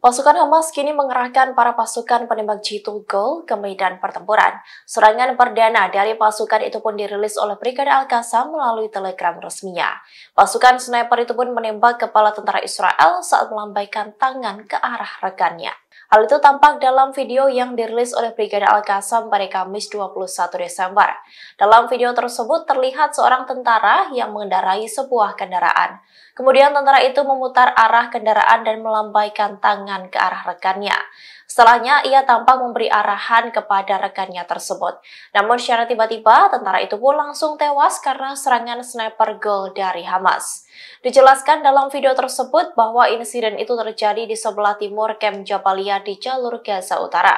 Pasukan Hamas kini mengerahkan para pasukan penembak jitu gol ke medan pertempuran. Serangan perdana dari pasukan itu pun dirilis oleh Brigade Al-Qassam melalui telegram resminya. Pasukan sniper itu pun menembak kepala tentara Israel saat melambaikan tangan ke arah rekannya. Hal itu tampak dalam video yang dirilis oleh Brigade Al-Qassam pada Kamis 21 Desember. Dalam video tersebut terlihat seorang tentara yang mengendarai sebuah kendaraan. Kemudian tentara itu memutar arah kendaraan dan melambaikan tangan ke arah rekannya. Setelahnya, ia tampak memberi arahan kepada rekannya tersebut. Namun secara tiba-tiba, tentara itu pun langsung tewas karena serangan sniper gol dari Hamas. Dijelaskan dalam video tersebut bahwa insiden itu terjadi di sebelah timur Kem Jabalia di jalur Gaza Utara.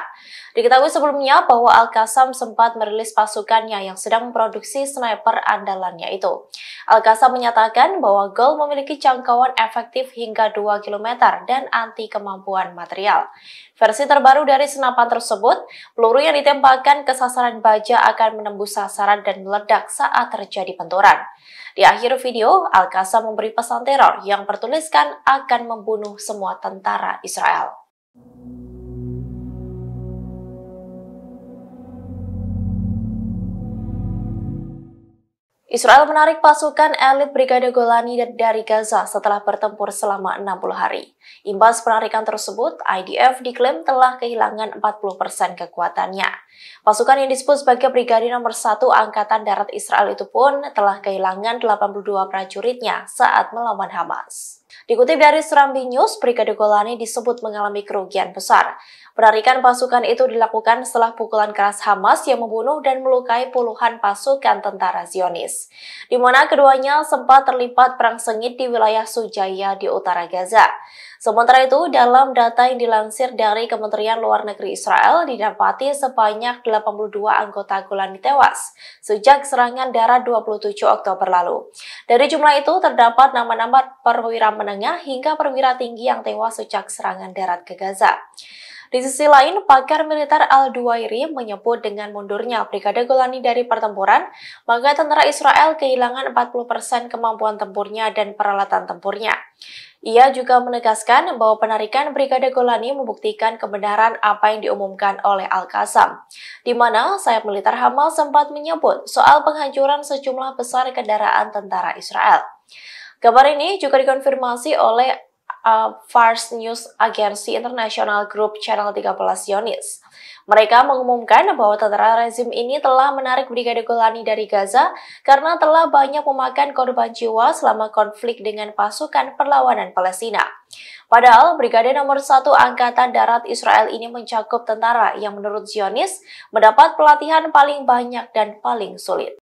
Diketahui sebelumnya bahwa Al-Qassam sempat merilis pasukannya yang sedang memproduksi sniper andalannya itu. Al-Qassam menyatakan bahwa gol memiliki jangkauan efektif hingga 2 km dan anti kemampuan material. Versi terbaru dari senapan tersebut, peluru yang ditembakkan ke sasaran baja akan menembus sasaran dan meledak saat terjadi benturan. Di akhir video, Al-Qassam memberi pesan teror yang bertuliskan akan membunuh semua tentara Israel. Israel menarik pasukan elit Brigade Golani dari Gaza setelah bertempur selama 60 hari. Imbas penarikan tersebut, IDF diklaim telah kehilangan 40% kekuatannya. Pasukan yang disebut sebagai Brigade nomor 1 Angkatan Darat Israel itu pun telah kehilangan 82 prajuritnya saat melawan Hamas. Dikutip dari Serambi News, Brigade Golani disebut mengalami kerugian besar. Penarikan pasukan itu dilakukan setelah pukulan keras Hamas yang membunuh dan melukai puluhan pasukan tentara Zionis, di mana keduanya sempat terlibat perang sengit di wilayah Sujaya di utara Gaza. Sementara itu, dalam data yang dilansir dari Kementerian Luar Negeri Israel, didapati sebanyak 82 anggota Golani tewas sejak serangan darat 27 Oktober lalu. Dari jumlah itu, terdapat nama-nama perwira menengah hingga perwira tinggi yang tewas sejak serangan darat ke Gaza. Di sisi lain, pakar militer Al-Duwairi menyebut dengan mundurnya Brigade Golani dari pertempuran, maka tentara Israel kehilangan 40% kemampuan tempurnya dan peralatan tempurnya. Ia juga menegaskan bahwa penarikan Brigade Golani membuktikan kebenaran apa yang diumumkan oleh Al-Qassam, di mana sayap militer Hamas sempat menyebut soal penghancuran sejumlah besar kendaraan tentara Israel. Kabar ini juga dikonfirmasi oleh Fars News Agency International Group Channel 13 Zionis. Mereka mengumumkan bahwa tentara rezim ini telah menarik Brigade Golani dari Gaza karena telah banyak memakan korban jiwa selama konflik dengan pasukan perlawanan Palestina. Padahal Brigade nomor 1 Angkatan Darat Israel ini mencakup tentara yang menurut Zionis mendapat pelatihan paling banyak dan paling sulit.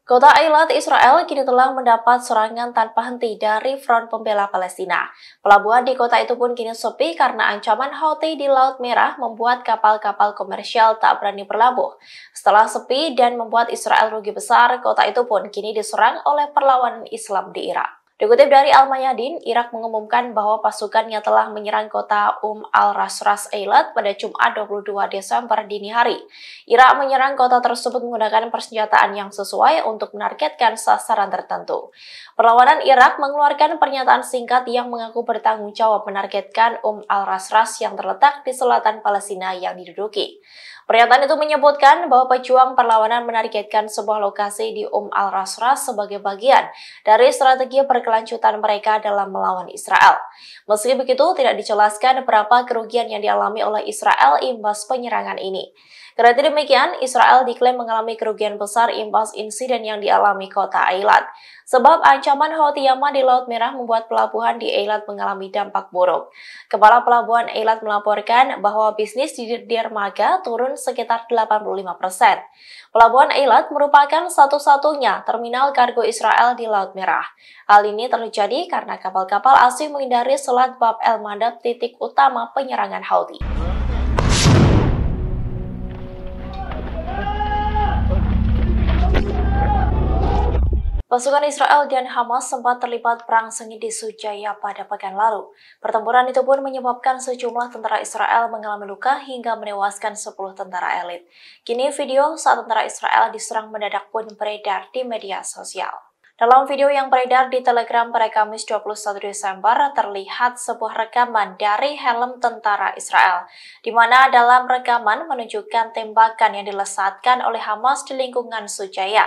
Kota Eilat, Israel kini telah mendapat serangan tanpa henti dari Front Pembela Palestina. Pelabuhan di kota itu pun kini sepi karena ancaman Houthi di Laut Merah membuat kapal-kapal komersial tak berani berlabuh. Setelah sepi dan membuat Israel rugi besar, kota itu pun kini diserang oleh perlawanan Islam di Irak. Dikutip dari Al-Mayadin, Irak mengumumkan bahwa pasukannya telah menyerang kota al-Rasras Eilat pada Jumat 22 Desember dini hari. Irak menyerang kota tersebut menggunakan persenjataan yang sesuai untuk menargetkan sasaran tertentu. Perlawanan Irak mengeluarkan pernyataan singkat yang mengaku bertanggung jawab menargetkan al-Rasras yang terletak di selatan Palestina yang diduduki. Pernyataan itu menyebutkan bahwa pejuang perlawanan menargetkan sebuah lokasi di al-Rasras sebagai bagian dari strategi berkelanjutan mereka dalam melawan Israel. Meski begitu, tidak dijelaskan berapa kerugian yang dialami oleh Israel imbas penyerangan ini. Karena demikian, Israel diklaim mengalami kerugian besar imbas insiden yang dialami kota Eilat. Sebab ancaman Houthi Yaman di Laut Merah membuat pelabuhan di Eilat mengalami dampak buruk. Kepala Pelabuhan Eilat melaporkan bahwa bisnis di dermaga turun sekitar 85%. Pelabuhan Eilat merupakan satu-satunya terminal kargo Israel di Laut Merah. Hal ini terjadi karena kapal-kapal asing menghindari Selat Bab el-Mandab, titik utama penyerangan Houthi. Pasukan Israel dan Hamas sempat terlibat perang sengit di Sujaya pada pekan lalu. Pertempuran itu pun menyebabkan sejumlah tentara Israel mengalami luka hingga menewaskan 10 tentara elit. Kini video saat tentara Israel diserang mendadak pun beredar di media sosial. Dalam video yang beredar di Telegram pada Kamis 21 Desember, terlihat sebuah rekaman dari helm tentara Israel, di mana dalam rekaman menunjukkan tembakan yang dilesatkan oleh Hamas di lingkungan Sujaya.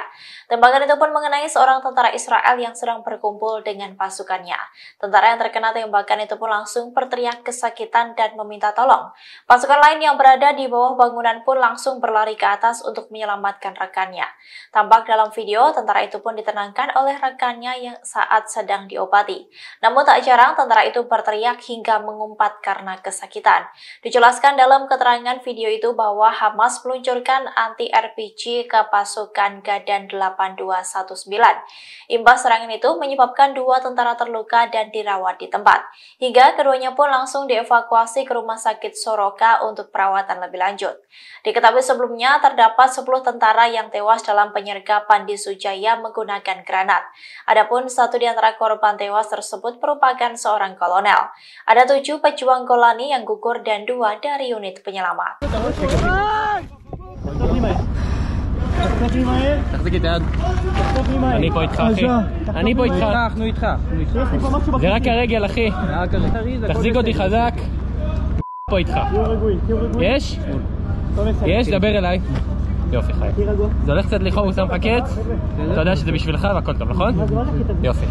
Tembakan itu pun mengenai seorang tentara Israel yang sedang berkumpul dengan pasukannya. Tentara yang terkena tembakan itu pun langsung berteriak kesakitan dan meminta tolong. Pasukan lain yang berada di bawah bangunan pun langsung berlari ke atas untuk menyelamatkan rekannya. Tampak dalam video, tentara itu pun ditenangkan oleh rekannya yang saat sedang diobati. Namun tak jarang tentara itu berteriak hingga mengumpat karena kesakitan. Dijelaskan dalam keterangan video itu bahwa Hamas meluncurkan anti-RPG ke pasukan Gadan 8219. Imbas serangan itu menyebabkan 2 tentara terluka dan dirawat di tempat. Hingga keduanya pun langsung dievakuasi ke rumah sakit Soroka untuk perawatan lebih lanjut. Diketahui sebelumnya terdapat 10 tentara yang tewas dalam penyergapan di Sujaya menggunakan granat. Adapun satu di antara korban tewas tersebut merupakan seorang kolonel. Ada 7 pejuang Golani yang gugur dan 2 dari unit penyelamat. תחזיק את היד. אני פה איתך אחי. אני פה איתך. אנחנו איתך. זה רק הרגל אחי. תחזיק אותי חזק. פה איתך. יש? יש? דבר אליי. יופי חי. זה הולך קצת לכאוב, הוא שם לך קץ. אתה יודע שזה בשבילך והכל טוב, נכון? יופי.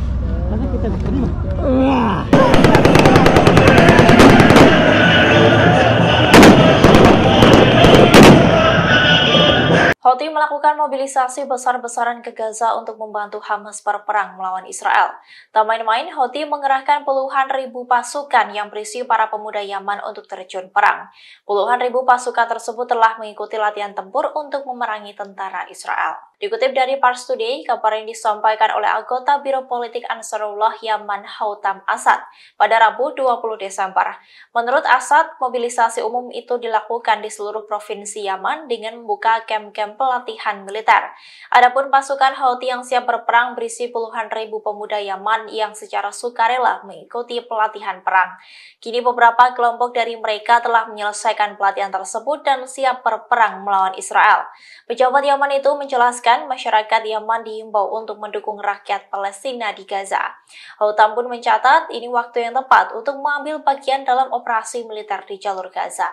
Houthi melakukan mobilisasi besar-besaran ke Gaza untuk membantu Hamas berperang melawan Israel. Tak main-main, Houthi mengerahkan puluhan ribu pasukan yang berisi para pemuda Yaman untuk terjun perang. Puluhan ribu pasukan tersebut telah mengikuti latihan tempur untuk memerangi tentara Israel. Dikutip dari Pars Today, kabar ini disampaikan oleh anggota Biro Politik Ansarullah Yaman Houtam Asad pada Rabu 20 Desember. Menurut Asad, mobilisasi umum itu dilakukan di seluruh provinsi Yaman dengan membuka kamp-kamp pelatihan militer. Adapun pasukan Houthi yang siap berperang berisi puluhan ribu pemuda Yaman yang secara sukarela mengikuti pelatihan perang. Kini beberapa kelompok dari mereka telah menyelesaikan pelatihan tersebut dan siap berperang melawan Israel. Pejabat Yaman itu menjelaskan masyarakat Yaman diimbau untuk mendukung rakyat Palestina di Gaza. Houtam pun mencatat ini waktu yang tepat untuk mengambil bagian dalam operasi militer di jalur Gaza.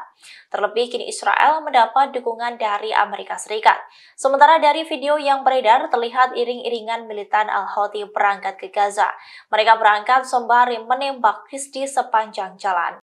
Terlebih kini Israel mendapat dukungan dari Amerika Serikat. Sementara dari video yang beredar terlihat iring-iringan militan Al-Houthi berangkat ke Gaza. Mereka berangkat sembari menembak di sepanjang jalan.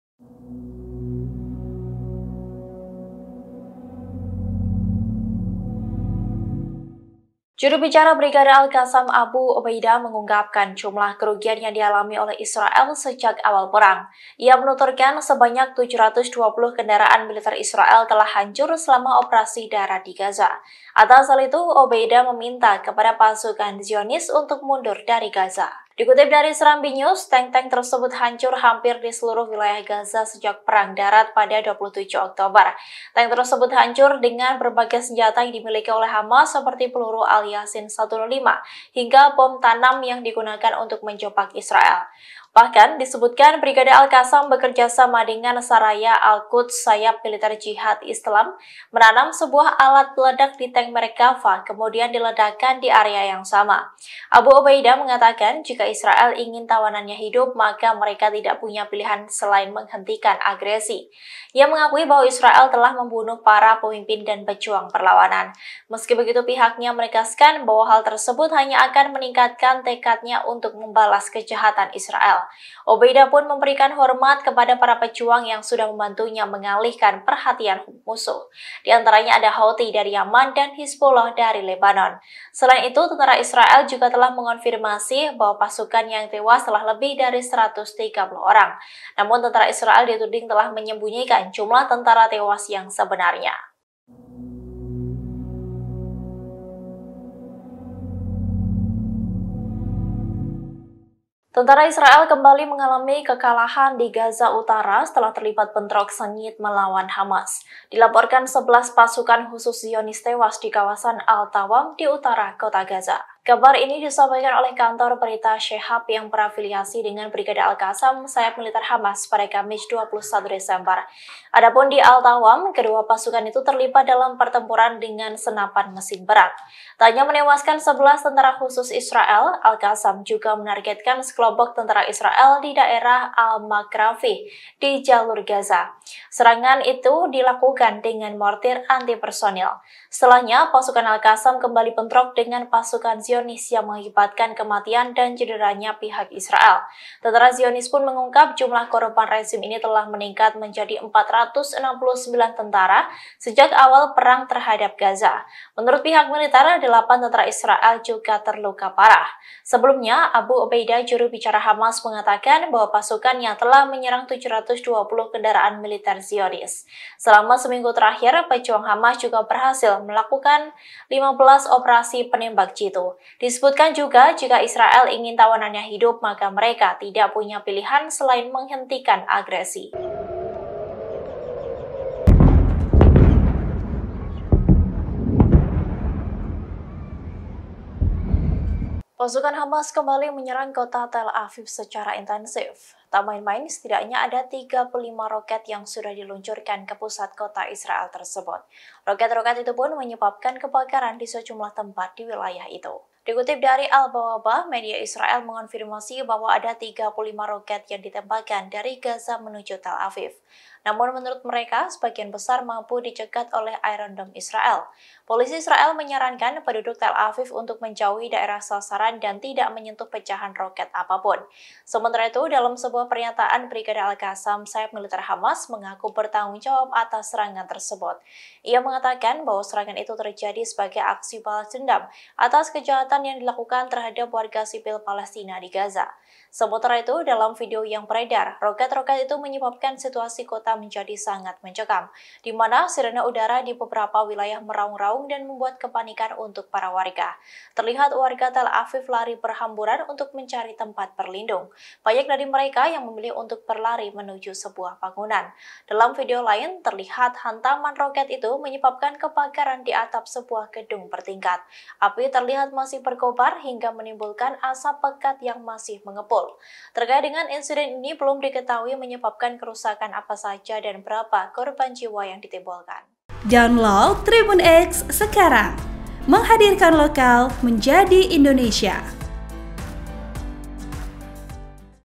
Juru bicara Brigade Al-Qassam Abu Ubaidah mengungkapkan jumlah kerugian yang dialami oleh Israel sejak awal perang. Ia menuturkan sebanyak 720 kendaraan militer Israel telah hancur selama operasi darat di Gaza. Atas hal itu, Ubaidah meminta kepada pasukan Zionis untuk mundur dari Gaza. Dikutip dari Serambi News, tank-tank tersebut hancur hampir di seluruh wilayah Gaza sejak Perang Darat pada 27 Oktober. Tank tersebut hancur dengan berbagai senjata yang dimiliki oleh Hamas seperti peluru Al-Yasin 105 hingga bom tanam yang digunakan untuk menjebak Israel. Bahkan disebutkan Brigade Al-Qassam bekerja sama dengan Saraya Al-Quds sayap militer jihad Islam menanam sebuah alat peledak di tank Merkava kemudian diledakkan di area yang sama. Abu Ubaidah mengatakan jika Israel ingin tawanannya hidup maka mereka tidak punya pilihan selain menghentikan agresi. Ia mengakui bahwa Israel telah membunuh para pemimpin dan pejuang perlawanan. Meski begitu pihaknya menegaskan bahwa hal tersebut hanya akan meningkatkan tekadnya untuk membalas kejahatan Israel. Ubaidah pun memberikan hormat kepada para pejuang yang sudah membantunya mengalihkan perhatian musuh. Di antaranya ada Houthi dari Yaman dan Hizbullah dari Lebanon. Selain itu, tentara Israel juga telah mengonfirmasi bahwa pasukan yang tewas telah lebih dari 130 orang. Namun tentara Israel dituding telah menyembunyikan jumlah tentara tewas yang sebenarnya. Tentara Israel kembali mengalami kekalahan di Gaza Utara setelah terlibat bentrok sengit melawan Hamas. Dilaporkan 11 pasukan khusus Zionis tewas di kawasan Al-Tawam di utara kota Gaza. Kabar ini disampaikan oleh kantor berita Shihab yang berafiliasi dengan Brigade Al-Qassam, sayap militer Hamas pada Kamis 21 Desember. Adapun di Al-Tawam, kedua pasukan itu terlibat dalam pertempuran dengan senapan mesin berat. Tak hanya menewaskan 11 tentara khusus Israel, Al-Qassam juga menargetkan sekelompok tentara Israel di daerah Al-Makrafi di jalur Gaza. Serangan itu dilakukan dengan mortir anti-personil. Setelahnya, pasukan Al-Qassam kembali bentrok dengan pasukan Zionis yang mengakibatkan kematian dan cederanya pihak Israel. Tentara Zionis pun mengungkap jumlah korban rezim ini telah meningkat menjadi 469 tentara sejak awal perang terhadap Gaza. Menurut pihak militer, 8 tentara Israel juga terluka parah. Sebelumnya, Abu Ubaidah, juru bicara Hamas, mengatakan bahwa pasukannya telah menyerang 720 kendaraan militer Zionis. Selama seminggu terakhir, pejuang Hamas juga berhasil melakukan 15 operasi penembak jitu. Disebutkan juga jika Israel ingin tawanannya hidup, maka mereka tidak punya pilihan selain menghentikan agresi. Pasukan Hamas kembali menyerang kota Tel Aviv secara intensif. Tak main-main, setidaknya ada 35 roket yang sudah diluncurkan ke pusat kota Israel tersebut. Roket-roket itu pun menyebabkan kebakaran di sejumlah tempat di wilayah itu. Dikutip dari Al-Bawabah, media Israel mengonfirmasi bahwa ada 35 roket yang ditembakkan dari Gaza menuju Tel Aviv. Namun menurut mereka, sebagian besar mampu dicegat oleh Iron Dome Israel. Polisi Israel menyarankan penduduk Tel Aviv untuk menjauhi daerah sasaran dan tidak menyentuh pecahan roket apapun. Sementara itu, dalam sebuah pernyataan, Brigade Al-Qassam, sayap militer Hamas, mengaku bertanggung jawab atas serangan tersebut. Ia mengatakan bahwa serangan itu terjadi sebagai aksi balas dendam atas kejahatan yang dilakukan terhadap warga sipil Palestina di Gaza. Sementara itu, dalam video yang beredar, roket-roket itu menyebabkan situasi kota menjadi sangat mencekam, di mana sirene udara di beberapa wilayah meraung-raung dan membuat kepanikan untuk para warga. Terlihat warga Tel Aviv lari berhamburan untuk mencari tempat berlindung. Banyak dari mereka yang memilih untuk berlari menuju sebuah bangunan. Dalam video lain, terlihat hantaman roket itu menyebabkan kebakaran di atap sebuah gedung bertingkat. Api terlihat masih berkobar hingga menimbulkan asap pekat yang masih mengepul. Terkait dengan insiden ini, belum diketahui menyebabkan kerusakan apa saja dan berapa korban jiwa yang ditimbulkan. Download Tribun X sekarang, menghadirkan lokal menjadi Indonesia.